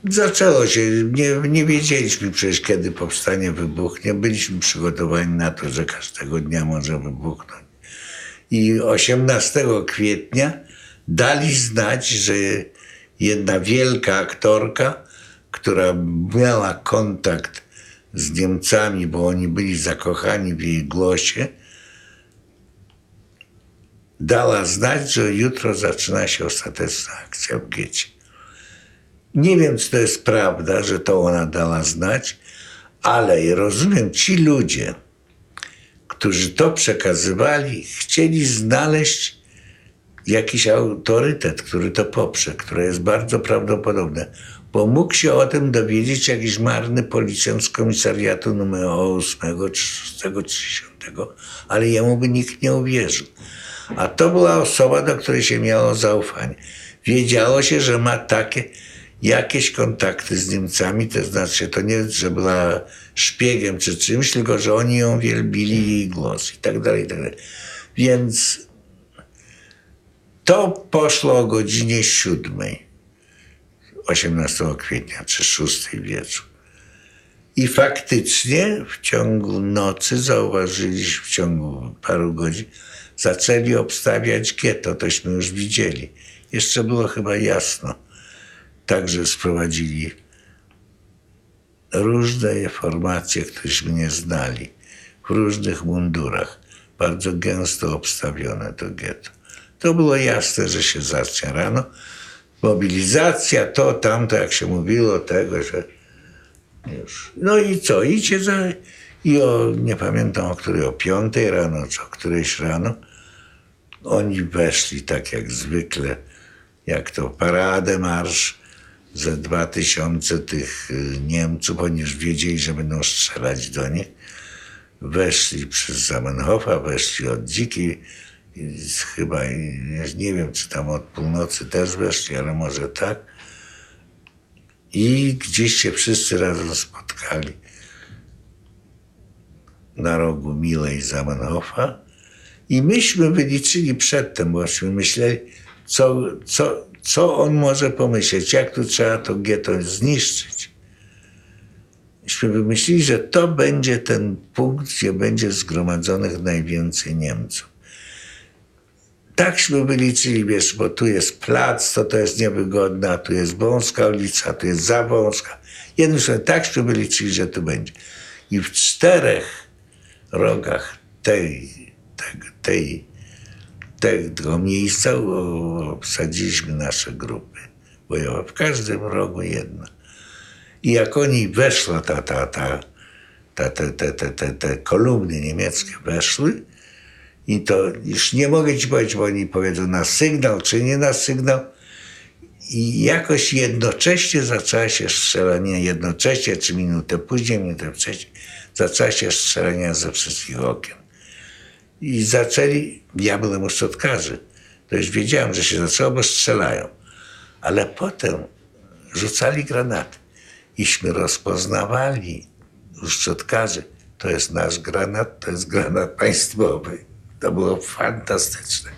Zaczęło się, nie wiedzieliśmy przecież, kiedy powstanie wybuchnie. Byliśmy przygotowani na to, że każdego dnia może wybuchnąć. I 18 kwietnia dali znać, że jedna wielka aktorka, która miała kontakt z Niemcami, bo oni byli zakochani w jej głosie, dała znać, że jutro zaczyna się ostateczna akcja w getcie. Nie wiem, czy to jest prawda, że to ona dała znać, ale rozumiem, ci ludzie, którzy to przekazywali, chcieli znaleźć jakiś autorytet, który to poprze, które jest bardzo prawdopodobne, bo mógł się o tym dowiedzieć jakiś marny policjant z komisariatu numer 8, czy 6, czy 10, ale jemu by nikt nie uwierzył. A to była osoba, do której się miało zaufanie. Wiedziało się, że ma takie jakieś kontakty z Niemcami, to znaczy to nie, że była szpiegiem czy czymś, tylko że oni ją wielbili, jej głos i tak dalej, i tak dalej. Więc to poszło o godzinie 7, 18 kwietnia, czy 6 wieczór. I faktycznie w ciągu nocy zauważyliśmy, w ciągu paru godzin, zaczęli obstawiać getto, tośmy już widzieli. Jeszcze było chyba jasno. Także sprowadzili różne formacje, któreśmy nie znali, w różnych mundurach, bardzo gęsto obstawione to getto. To było jasne, że się zacznie rano. Mobilizacja, to, tamto, jak się mówiło, tego, że już. No i co? Nie pamiętam o której, o 5 rano, czy o którejś rano, oni weszli tak jak zwykle, jak to paradę, marsz, ze 2000 tych Niemców, oni już wiedzieli, że będą strzelać do nich. Weszli przez Zamenhofa, weszli od Dzikiej, chyba, nie wiem, czy tam od północy też weszli, ale może tak. I gdzieś się wszyscy razem spotkali na rogu Milej i Zamenhofa. I myśmy wyliczyli przedtem, bośmy myśleli, co on może pomyśleć, jak tu trzeba to getto zniszczyć. Myśmy wymyślili, że to będzie ten punkt, gdzie będzie zgromadzonych najwięcej Niemców. Takśmy wyliczyli, wiesz, bo tu jest plac, to jest niewygodne, a tu jest wąska ulica, a tu jest za wąska. Jednym słowem, takśmy wyliczyli, że tu będzie. I w 4 rogach tego miejsca obsadziliśmy nasze grupy bojowe. W każdym rogu jedna. I jak oni weszła, te kolumny niemieckie weszły, i to już nie mogę ci powiedzieć, bo oni powiedzą na sygnał, czy nie na sygnał. I jakoś jednocześnie zaczęła się strzelanie, jednocześnie, czy minutę później, minutę wcześniej, zaczęła się strzelania ze wszystkich okien. I zaczęli, ja byłem u szczotkarzy, to już wiedziałem, że się zaczęło, bo strzelają. Ale potem rzucali granaty. Iśmy rozpoznawali u szczotkarzy, to jest nasz granat, to jest granat państwowy. To było fantastyczne.